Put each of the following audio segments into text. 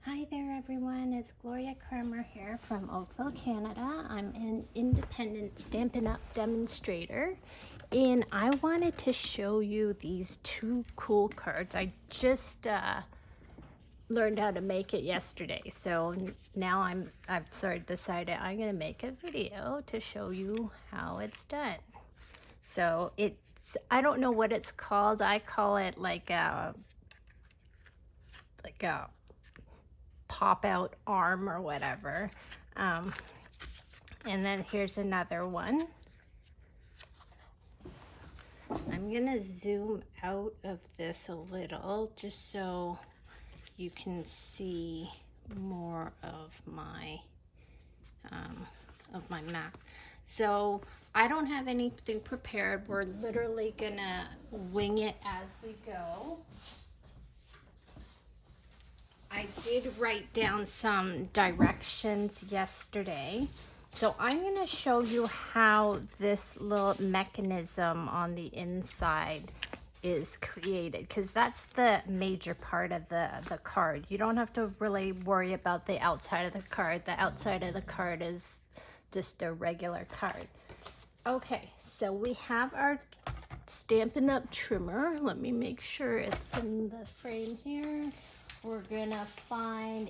Hi there everyone, it's Gloria Kramer here from Oakville, Canada. I'm an independent Stampin' Up! Demonstrator and I wanted to show you these two cool cards. I just learned how to make it yesterday, so now I've sort of decided I'm going to make a video to show you how it's done. So I don't know what it's called. I call it like a pop out arm or whatever. And then here's another one. I'm gonna zoom out of this a little just so you can see more of my map. So I don't have anything prepared. We're literally gonna wing it as we go. I did write down some directions yesterday. So I'm going to show you how this little mechanism on the inside is created, because that's the major part of the card. You don't have to really worry about the outside of the card. The outside of the card is just a regular card. Okay, so we have our Stampin' Up! Trimmer. Let me make sure it's in the frame here. We're gonna find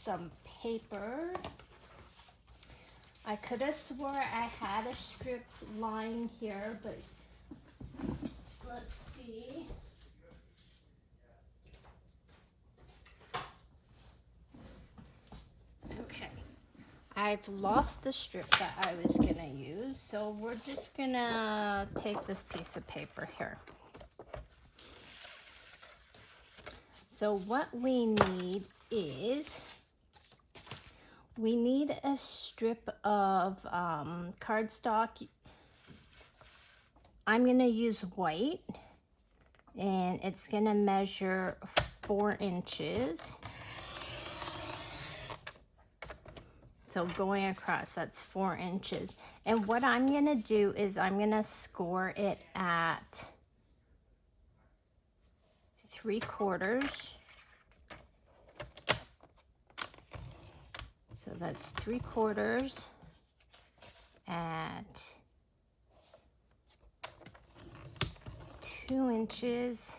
some paper. I could have swore I had a strip line here, but let's see. Okay, I've lost the strip that I was gonna use, so we're just gonna take this piece of paper here. So what we need is, we need a strip of cardstock. I'm gonna use white, and it's gonna measure 4 inches. So going across, that's 4 inches. And what I'm gonna do is I'm gonna score it at 3/4. So that's 3/4 at 2 inches.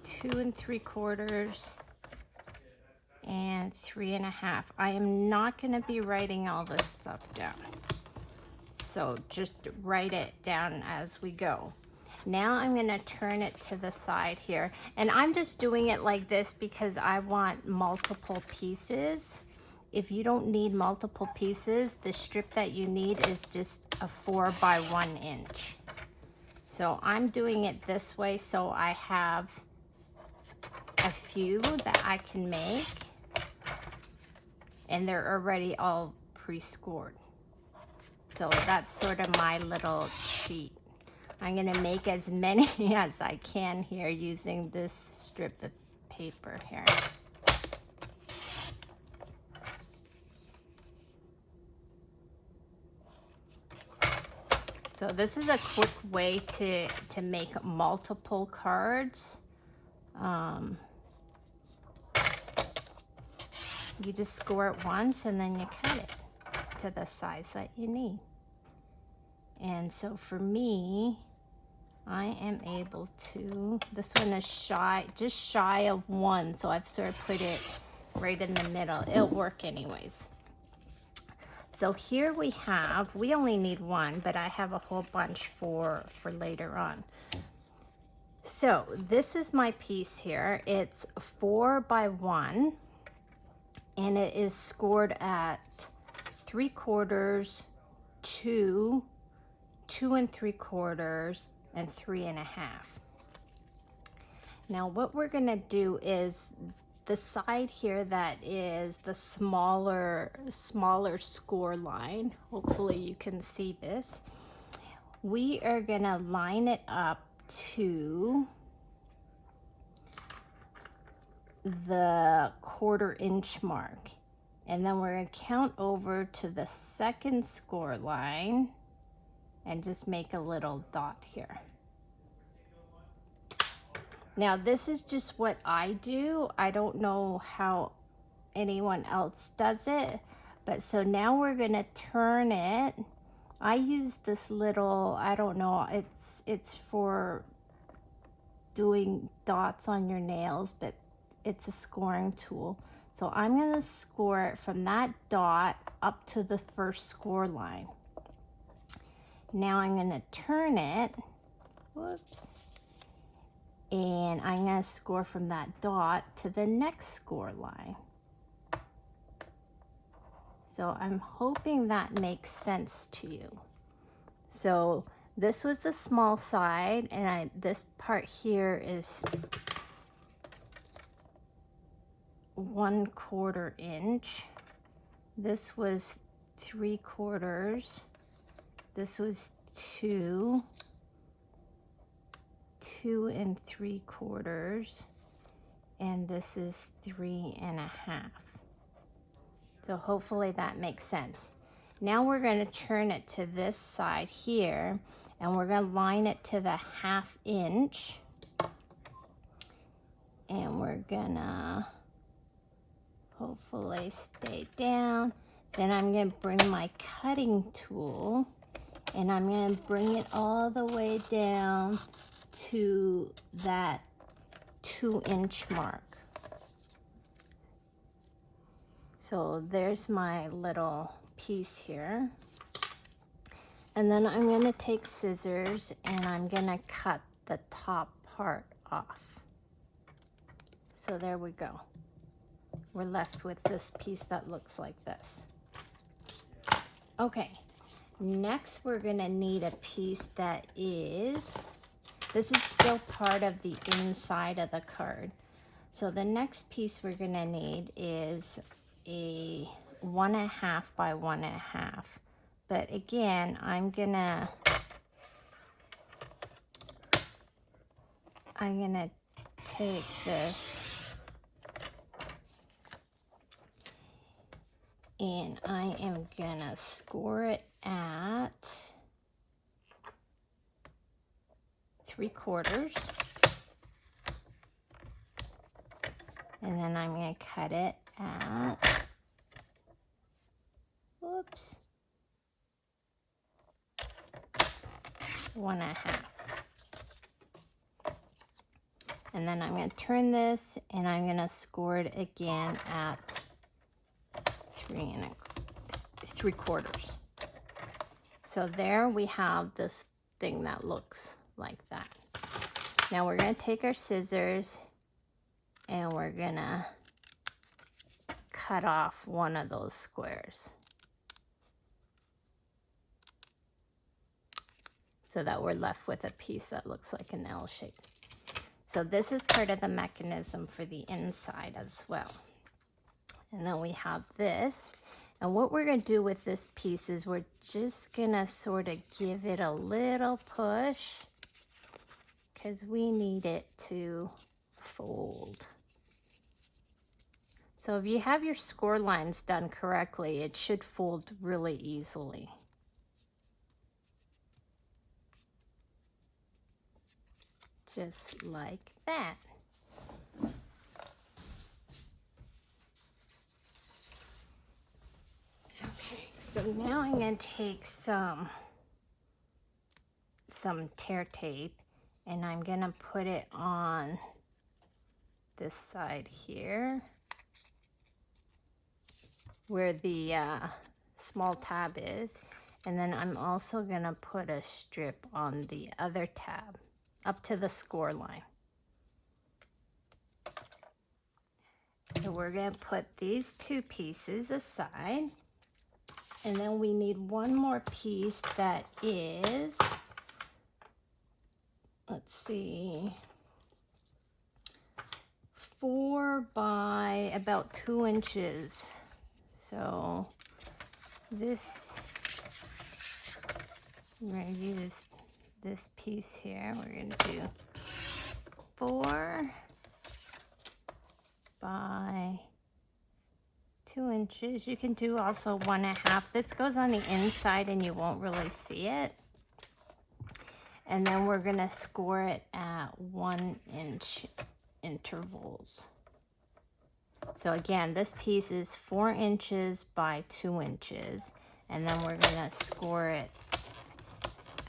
Two and 3/4 and 3.5. I am not going to be writing all this stuff down, so just write it down as we go. Now I'm going to turn it to the side here, and I'm just doing it like this because I want multiple pieces. If you don't need multiple pieces, the strip that you need is just a 4 by 1 inch. So I'm doing it this way so I have a few that I can make, and they're already all pre-scored. So that's sort of my little cheat. I'm gonna make as many as I can here using this strip of paper here. So this is a quick way to make multiple cards. You just score it once and then you cut it to the size that you need. And so for me, I am able to, this one is just shy of 1, so I've sort of put it right in the middle. It'll work anyways. So here we only need 1, but I have a whole bunch for later on. So this is my piece here. It's 4 by 1, and it is scored at 3/4, 2, 2 3/4, and 3.5. Now what we're gonna do is the side here that is the smaller score line, hopefully you can see this, we are gonna line it up to the 1/4 inch mark, and then we're gonna count over to the second score line and just make a little dot here. Now this is just what I do. I don't know how anyone else does it, but so now we're gonna turn it. I use this little, I don't know, it's for doing dots on your nails, but it's a scoring tool. So I'm gonna score it from that dot up to the first score line. Now I'm gonna turn it, whoops, and I'm gonna score from that dot to the next score line. So I'm hoping that makes sense to you. So this was the small side, and this part here is 1/4 inch. This was 3/4. This was 2 3/4, and this is 3.5. So hopefully that makes sense. Now we're going to turn it to this side here, and we're going to line it to the 1/2 inch, and we're gonna hopefully stay down. Then I'm going to bring my cutting tool, and I'm going to bring it all the way down to that 2-inch mark. So there's my little piece here. And then I'm going to take scissors and I'm going to cut the top part off. So there we go. We're left with this piece that looks like this. Okay, next we're going to need a piece that is, this is still part of the inside of the card. So the next piece we're going to need is a 1.5 by 1.5. But again, I'm gonna take this and I am gonna score it at 3/4, and then I'm gonna cut it at, whoops, 1.5. And then I'm going to turn this and I'm going to score it again at 3/4. So there we have this thing that looks like that. Now we're going to take our scissors and we're going to cut off one of those squares, so that we're left with a piece that looks like an L shape. So this is part of the mechanism for the inside as well. And then we have this. And what we're going to do with this piece is we're just going to sort of give it a little push, because we need it to fold. So if you have your score lines done correctly, it should fold really easily. Just like that. Okay, so now I'm going to take some tear tape and I'm going to put it on this side here where the small tab is, and then I'm also going to put a strip on the other tab up to the score line. So we're going to put these two pieces aside, and then we need one more piece that is, let's see, 4 by about 2 inches. So this, we're going to use this piece here. We're going to do 4 by 2 inches. You can do also 1.5. This goes on the inside and you won't really see it. And then we're gonna score it at 1 inch intervals. So again, this piece is 4 inches by 2 inches, and then we're gonna score it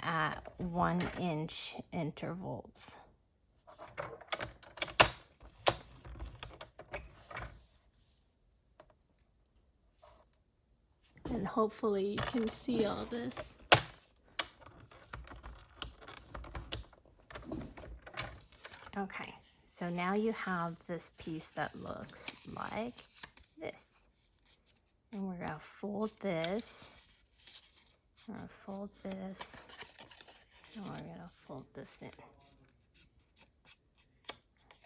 at 1 inch intervals. And hopefully you can see all this. Okay, so now you have this piece that looks like this. And we're gonna fold this. We're gonna fold this. And we're gonna fold this in.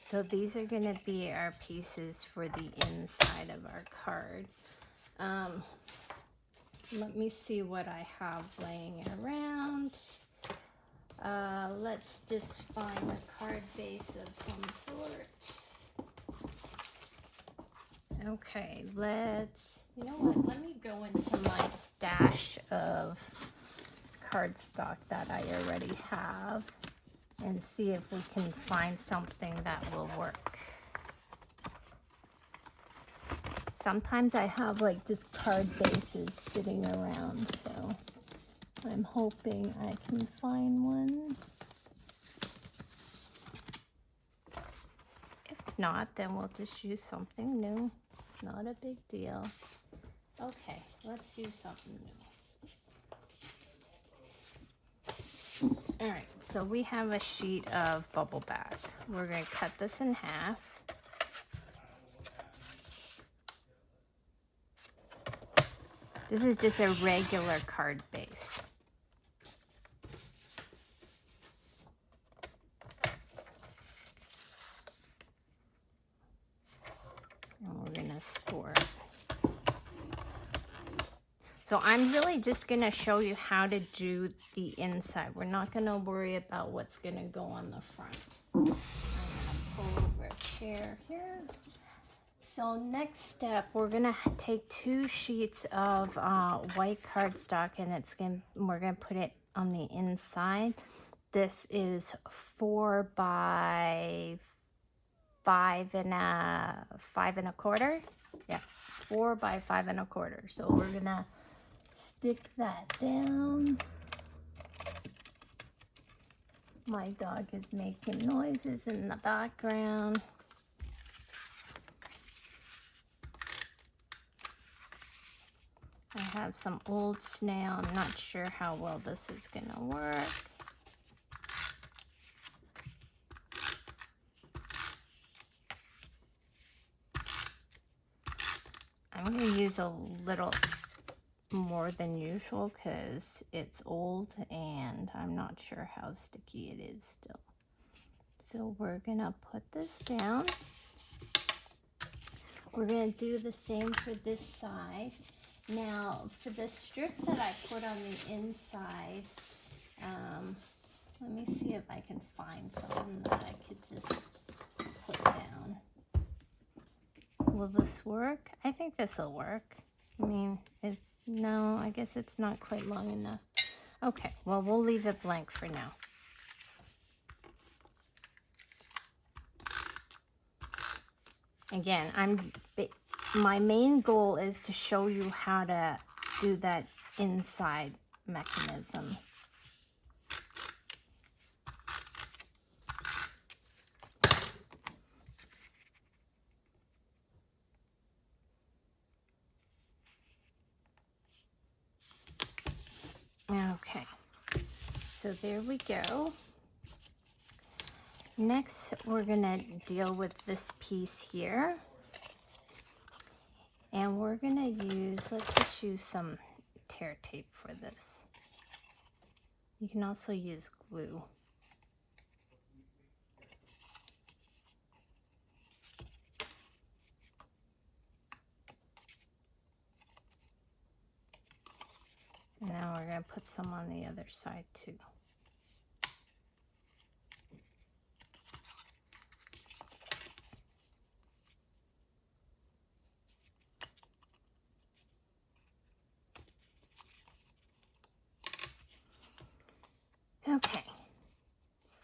So these are gonna be our pieces for the inside of our card. Let me see what I have laying around. Let's just find a card base of some sort. Okay, you know what, let me go into my stash of cardstock that I already have and see if we can find something that will work. Sometimes I have like just card bases sitting around, so I'm hoping I can find one. If not, then we'll just use something new. Not a big deal. Okay, let's use something new. All right, so we have a sheet of bubble bath. We're going to cut this in half. This is just a regular card base. And we're going to score it. So I'm really just going to show you how to do the inside. We're not going to worry about what's going to go on the front. I'm going to pull over a chair here. So next step, we're going to take 2 sheets of white cardstock, and we're going to put it on the inside. This is 4 by 5 and a quarter. Yeah, 4 by 5 and a quarter. So we're going to stick that down. My dog is making noises in the background. I have some old snail. I'm not sure how well this is gonna work. I'm gonna use a little more than usual because it's old and I'm not sure how sticky it is still. So we're gonna put this down. We're gonna do the same for this side. Now for the strip that I put on the inside, let me see if I can find something that I could just put down. Will this work? I think this will work. I mean, no, I guess it's not quite long enough. Okay, well, we'll leave it blank for now. Again, my main goal is to show you how to do that inside mechanism. Okay, so there we go. Next, we're gonna deal with this piece here. And we're gonna let's just use some tear tape for this. You can also use glue. And now we're gonna put some on the other side too. Okay,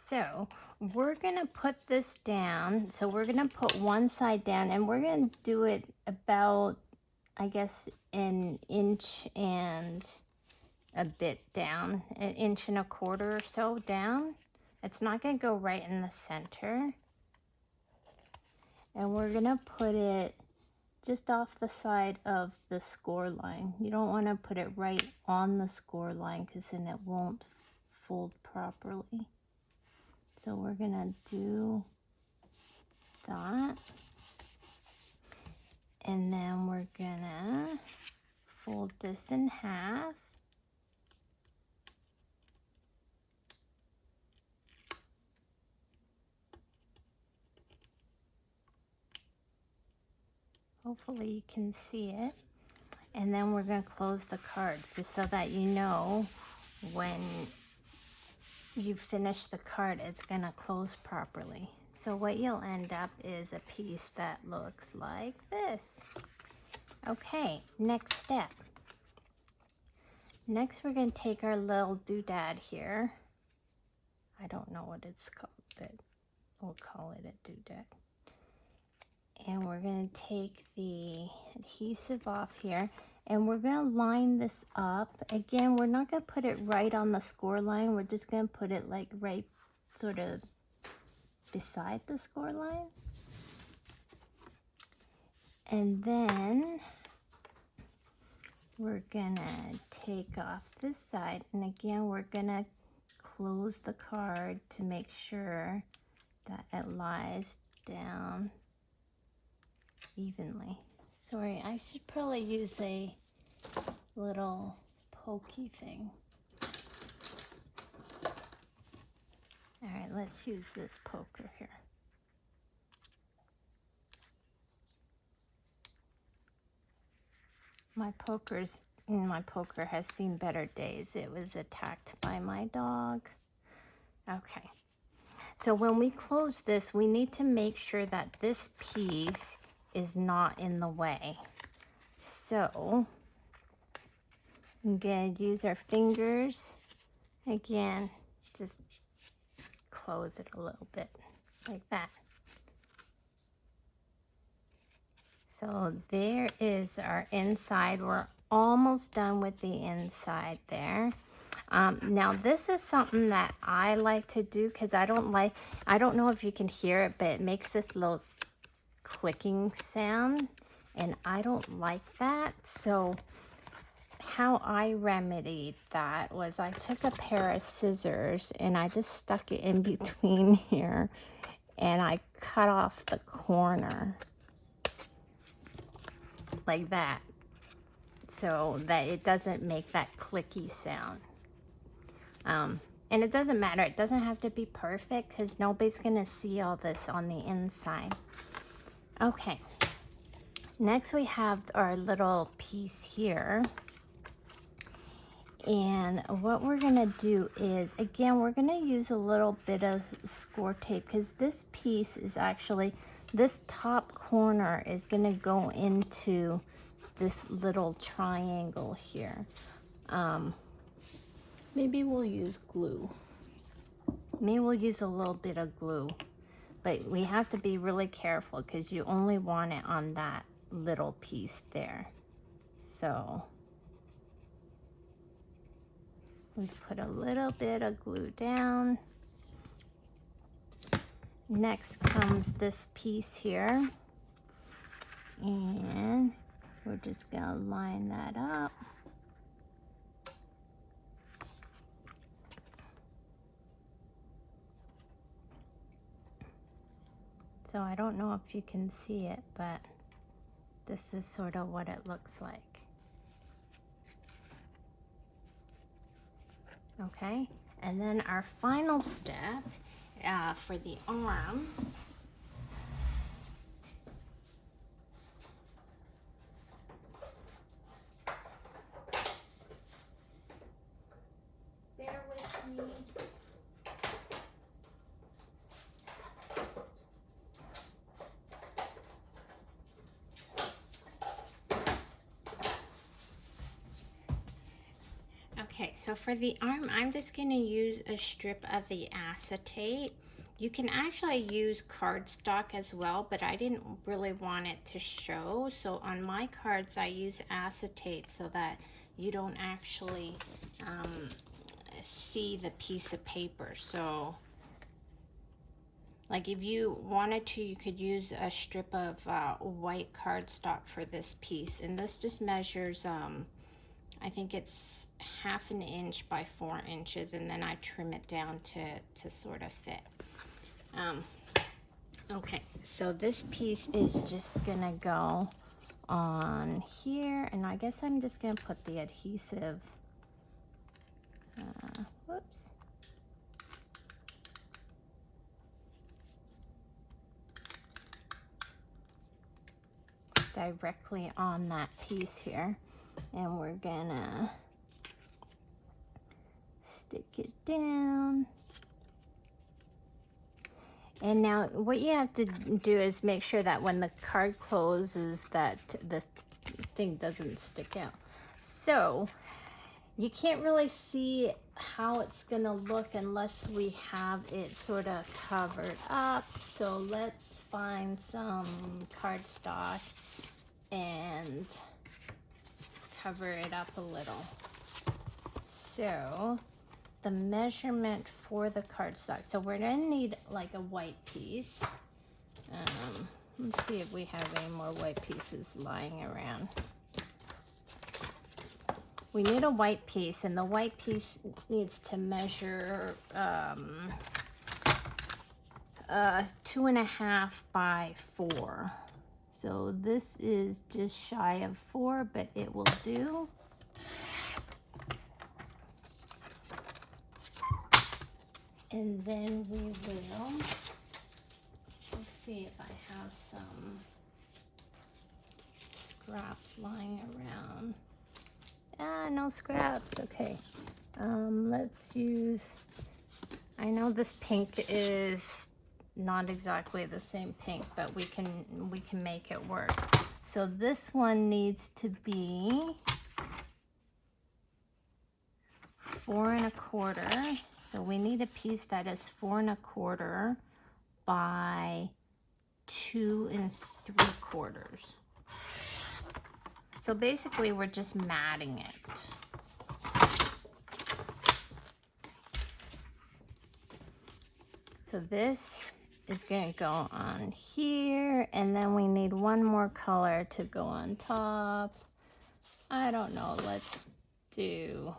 So we're gonna put this down. So we're gonna put one side down and we're gonna do it about, I guess, an inch and a bit down, an inch and a quarter or so down. It's not gonna go right in the center. And we're gonna put it just off the side of the score line. You don't want to put it right on the score line because then it won't fold properly. So we're gonna do that. And then we're gonna fold this in half. Hopefully you can see it. And then we're going to close the cards just so that you know when you finish the card, it's going to close properly. So what you'll end up is a piece that looks like this. Okay, next step. Next, we're going to take our little doodad here. I don't know what it's called, but we'll call it a doodad. And we're going to take the adhesive off here and we're going to line this up. Again, we're not going to put it right on the score line. We're just going to put it like right sort of beside the score line. And then we're going to take off this side. And again, we're going to close the card to make sure that it lies down evenly. Sorry, I should probably use a little pokey thing. All right, let's use this poker here. My poker has seen better days. It was attacked by my dog. Okay, so when we close this, we need to make sure that this piece is not in the way. So I'm going to use our fingers. Again, just close it a little bit like that. So there is our inside. We're almost done with the inside there. Now this is something that I like to do because I don't know if you can hear it, but it makes this little clicking sound and I don't like that. So how I remedied that was I took a pair of scissors and I just stuck it in between here and I cut off the corner like that so that it doesn't make that clicky sound. And it doesn't matter, it doesn't have to be perfect because nobody's gonna see all this on the inside. Okay, next we have our little piece here. And what we're gonna do is, again, we're gonna use a little bit of score tape because this piece is actually, this top corner is gonna go into this little triangle here. Maybe we'll use glue. Maybe we'll use a little bit of glue, but we have to be really careful because you only want it on that little piece there. So we put a little bit of glue down. Next comes this piece here. And we're just gonna line that up. So I don't know if you can see it, but this is sort of what it looks like. Okay, and then our final step for the arm. Bear with me. Okay, so for the arm, I'm just going to use a strip of the acetate. You can actually use cardstock as well, but I didn't really want it to show. So on my cards, I use acetate so that you don't actually see the piece of paper. So like if you wanted to, you could use a strip of white cardstock for this piece. And this just measures, I think it's 1/2 inch by 4 inches, and then I trim it down to sort of fit. Okay, so this piece is just gonna go on here, and I guess I'm just gonna put the adhesive, whoops. Directly on that piece here, and we're gonna stick it down. And now what you have to do is make sure that when the card closes that the thing doesn't stick out. So you can't really see how it's gonna look unless we have it sort of covered up. So let's find some cardstock and cover it up a little. So the measurement for the cardstock, so we're gonna need like a white piece. Let's see if we have any more white pieces lying around. We need a white piece, and the white piece needs to measure 2.5 by 4. So this is just shy of 4, but it will do. And then we will, let's see if I have some scraps lying around. No scraps, okay. Let's use, I know this pink is not exactly the same pink, but we can make it work. So this one needs to be 4 1/4. So we need a piece that is 4 1/4 by 2 3/4. So basically we're just matting it. So this is going to go on here, and then we need one more color to go on top. I don't know, let's do,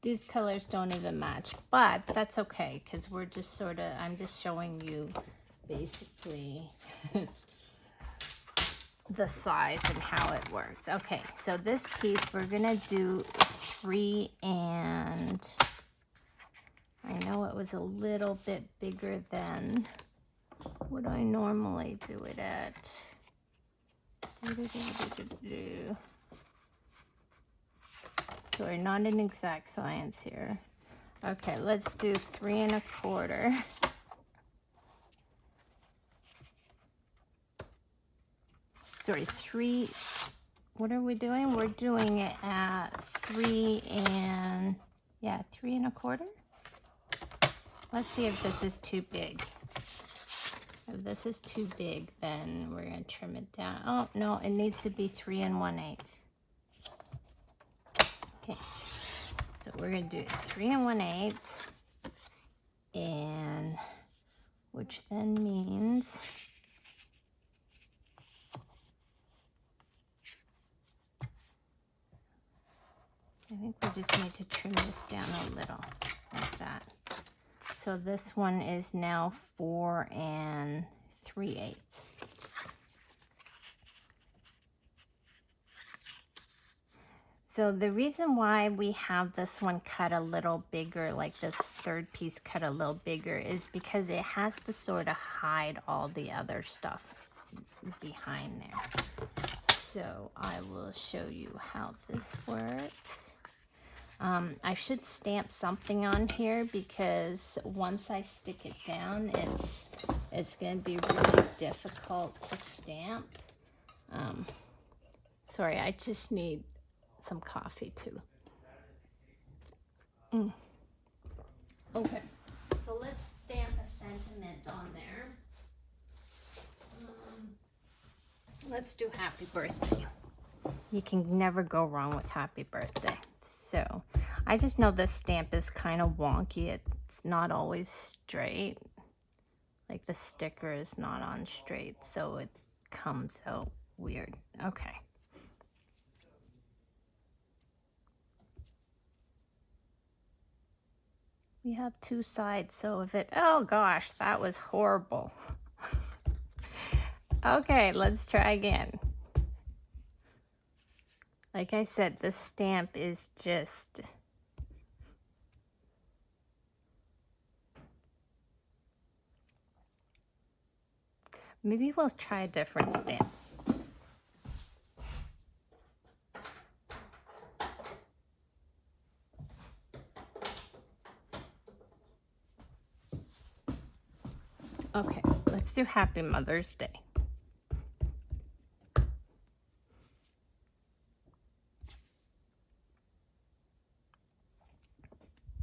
these colors don't even match, but that's okay because we're just sort of, I'm just showing you basically the size and how it works. Okay, so this piece we're gonna do 3, and I know it was a little bit bigger than what I normally do it at. Sorry, not an exact science here. Okay, let's do 3 1/4. Sorry, 3, what are we doing? We're doing it at 3 1/4. Let's see if this is too big. If this is too big, then we're gonna trim it down. Oh, no, it needs to be 3 1/8. Okay, so we're gonna do 3 1/8, and which then means I think we just need to trim this down a little, like that. So this one is now 4 3/8. So the reason why we have this one cut a little bigger, like this third piece cut a little bigger, is because it has to sort of hide all the other stuff behind there. So I will show you how this works. I should stamp something on here because once I stick it down, it's going to be really difficult to stamp. Sorry, I just need some coffee too. Mm. Okay, so let's stamp a sentiment on there. Let's do happy birthday. You can never go wrong with happy birthday. So I just know this stamp is kind of wonky. It's not always straight. Like the sticker is not on straight, so it comes out weird. Okay. We have two sides, so if it, oh gosh, that was horrible. Okay, let's try again. Like I said, this stamp is just, maybe we'll try a different stamp. Okay, let's do Happy Mother's Day.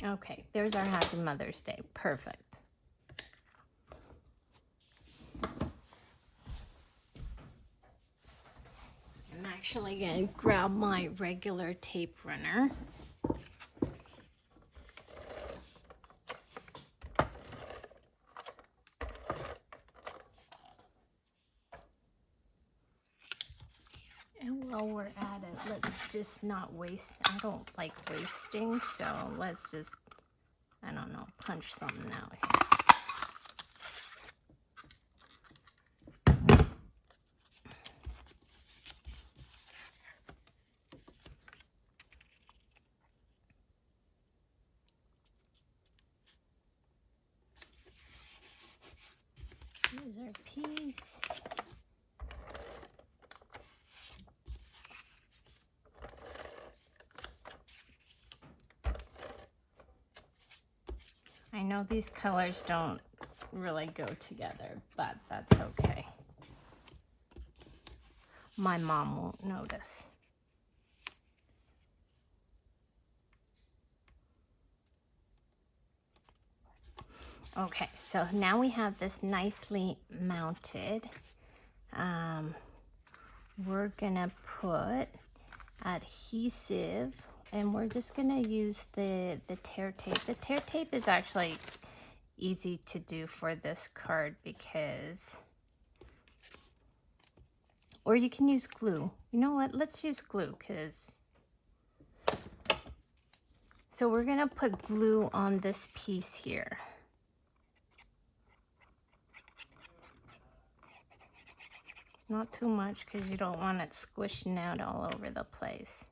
Okay, there's our Happy Mother's Day. Perfect. I'm actually going to grab my regular tape runner. And while we're at it, let's just not waste, I don't like wasting, so let's just, I don't know, punch something out here. Here's our piece. I know these colors don't really go together, but that's okay. My mom won't notice. Okay, so now we have this nicely mounted. We're gonna put adhesive, and we're just gonna use the tear tape. The tear tape is actually easy to do for this card because, or you can use glue. You know what? Let's use glue because. So we're gonna put glue on this piece here. Not too much because you don't want it squishing out all over the place.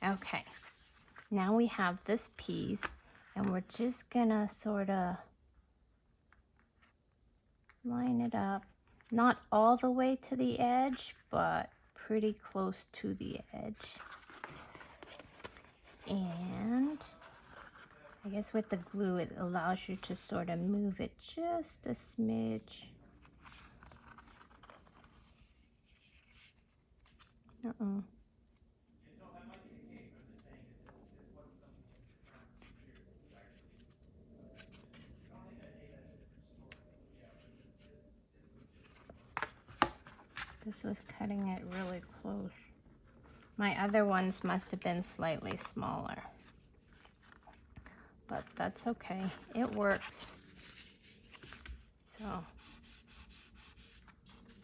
Okay, now we have this piece and we're just gonna sort of line it up. Not all the way to the edge, but pretty close to the edge. And I guess with the glue, it allows you to sort of move it just a smidge. This was cutting it really close. My other ones must have been slightly smaller. But that's okay. It works. So,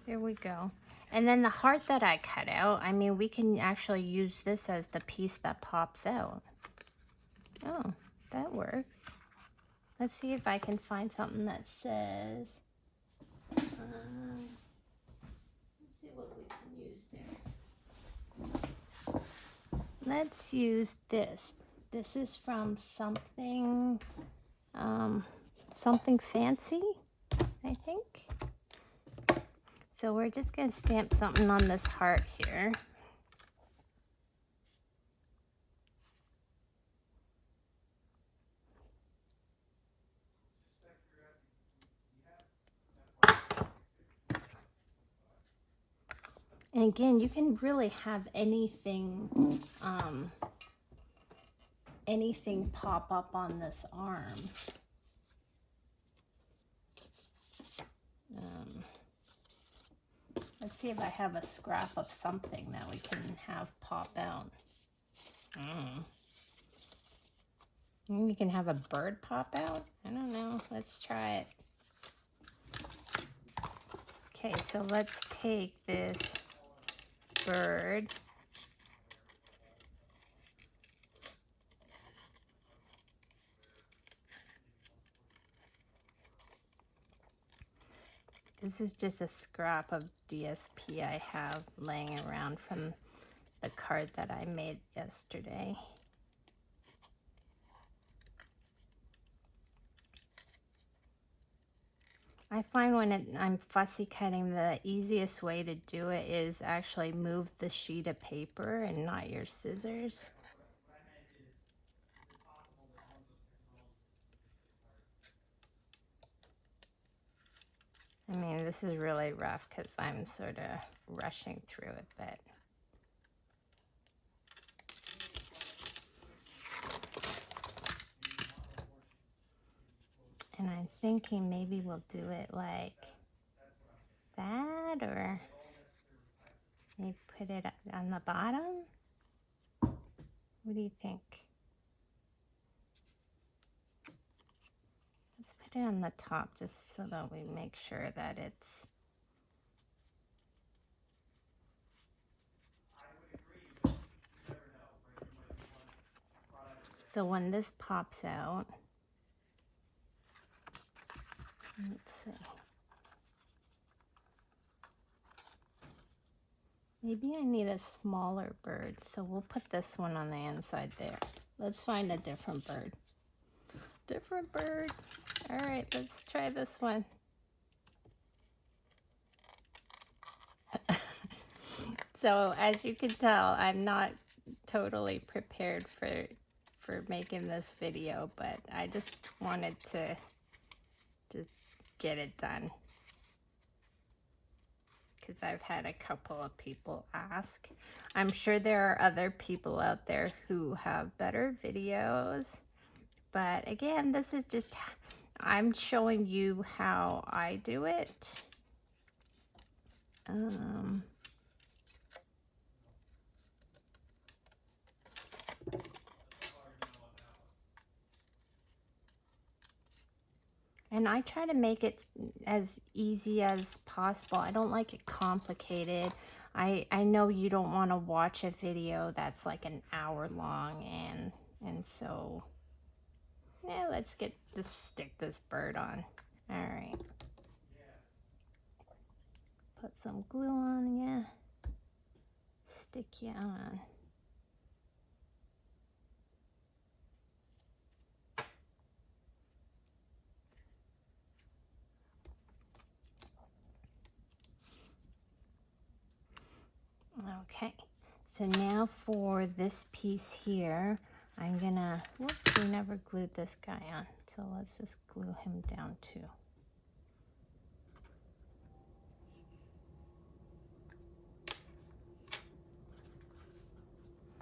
there we go. And then the heart that I cut out, I mean, we can actually use this as the piece that pops out. Oh, that works. Let's see if I can find something that says, let's see what we can use there. Let's use this. This is from something, something fancy, I think. So we're just going to stamp something on this heart here. And again, you can really have anything, anything pop up on this arm. Let's see if I have a scrap of something that we can have pop out. We can have a bird pop out? I don't know. Let's try it. Okay, so let's take this bird. This is just a scrap of DSP I have laying around from the card that I made yesterday. I find when I'm fussy cutting, the easiest way to do it is actually move the sheet of paper and not your scissors. I mean, this is really rough because I'm sort of rushing through it, but and I'm thinking maybe we'll do it like that, or maybe put it on the bottom. What do you think? Let's put it on the top just so that we make sure that it's... So when this pops out, let's see. Maybe I need a smaller bird, so we'll put this one on the inside there. Let's find a different bird. Different bird. All right, let's try this one. So as you can tell, I'm not totally prepared for making this video, but I just wanted to get it done, because I've had a couple of people ask. I'm sure there are other people out there who have better videos, but again, this is just, I'm showing you how I do it. And I try to make it as easy as possible. I don't like it complicated. I know you don't want to watch a video that's like an hour long, and so yeah, let's just stick this bird on. All right. Put some glue on, yeah. Stick you on. Okay, so now for this piece here, I'm gonna, whoops, we never glued this guy on, so let's just glue him down too.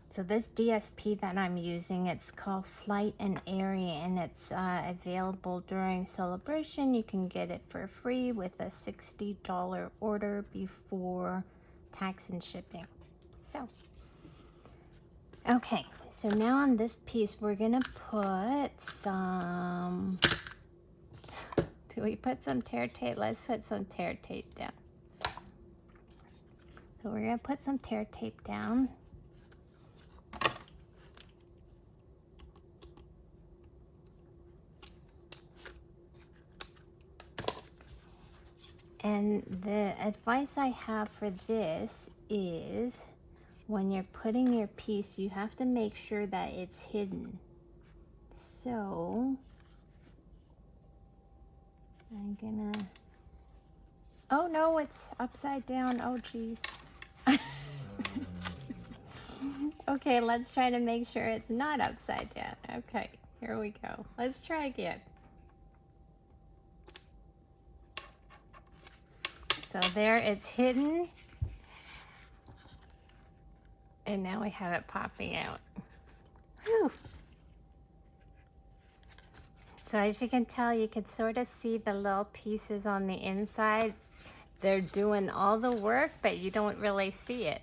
So this DSP that I'm using, it's called Flight and Airy, and it's available during Celebration. You can get it for free with a $60 order before tax and shipping. So, okay, so now on this piece, we're gonna put some, do we put some tear tape? Let's put some tear tape down. So we're gonna put some tear tape down. And the advice I have for this is when you're putting your piece, you have to make sure that it's hidden. So I'm gonna, oh no, it's upside down. Oh geez. Okay, let's try to make sure it's not upside down. Okay, here we go. Let's try again. So there, it's hidden. And now we have it popping out. Whew. So as you can tell, you can sort of see the little pieces on the inside. They're doing all the work, but you don't really see it.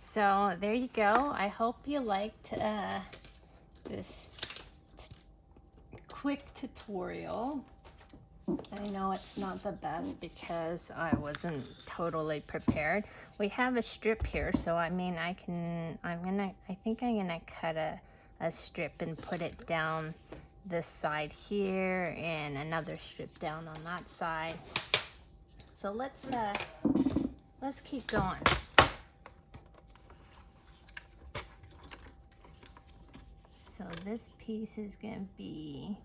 So there you go. I hope you liked this quick tutorial. I know it's not the best because I wasn't totally prepared. We have a strip here, so I mean, I think I'm gonna cut a strip and put it down this side here and another strip down on that side. So let's keep going. So this piece is gonna be,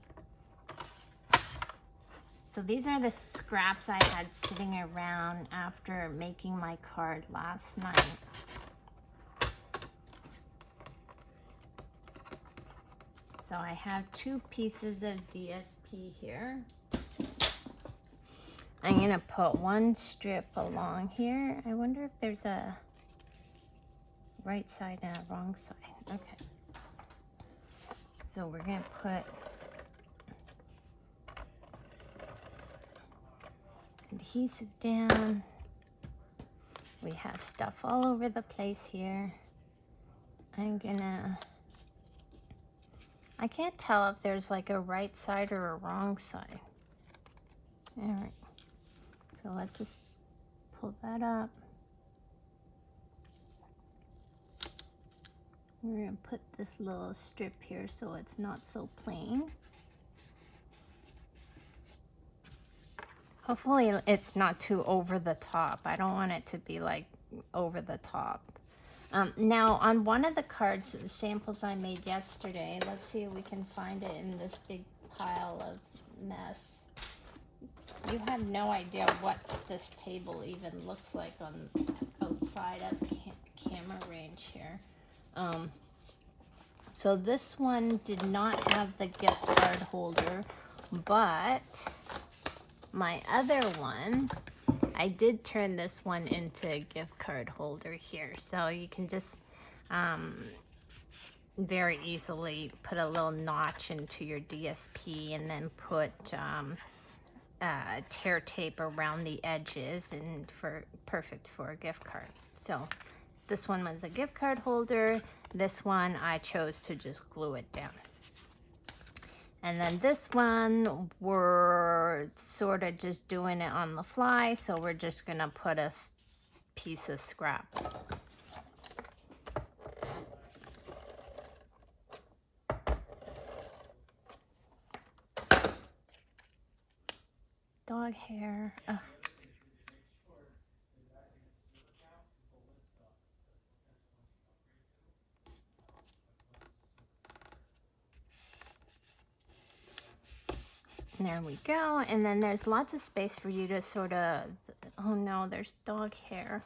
so these are the scraps I had sitting around after making my card last night. So I have 2 pieces of DSP here. I'm gonna put 1 strip along here. I wonder if there's a right side and a wrong side. Okay. So we're gonna put adhesive down. We have stuff all over the place here. I can't tell if there's like a right side or a wrong side. All right, so let's just pull that up. We're gonna put this little strip here so it's not so plain. Hopefully it's not too over the top. I don't want it to be like over the top. Now on one of the cards, the samples I made yesterday, let's see if we can find it in this big pile of mess. You have no idea what this table even looks like on outside of camera range here. So this one did not have the gift card holder, but my other one, I did turn this one into a gift card holder here. So you can just very easily put a little notch into your DSP and then put tear tape around the edges, and perfect for a gift card. So this one was a gift card holder. This one I chose to just glue it down. And then this one, we're sort of just doing it on the fly, so we're just gonna put a piece of scrap. Dog hair. Ugh. There we go. And then there's lots of space for you to sort of, oh no, there's dog hair.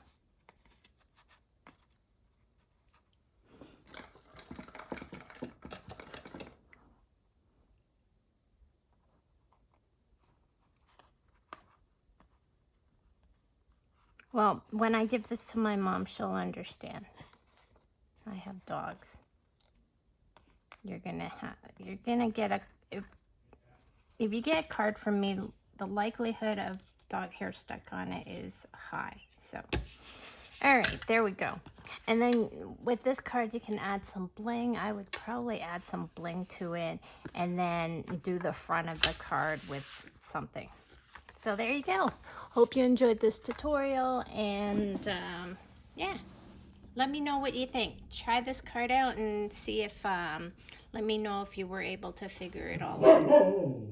Well, when I give this to my mom, she'll understand. I have dogs. You're gonna get a, if you get a card from me, the likelihood of dog hair stuck on it is high. So, all right, there we go. And then with this card, you can add some bling. I would probably add some bling to it and then do the front of the card with something. So there you go. Hope you enjoyed this tutorial, and yeah, let me know what you think. Try this card out and see if, let me know if you were able to figure it all out.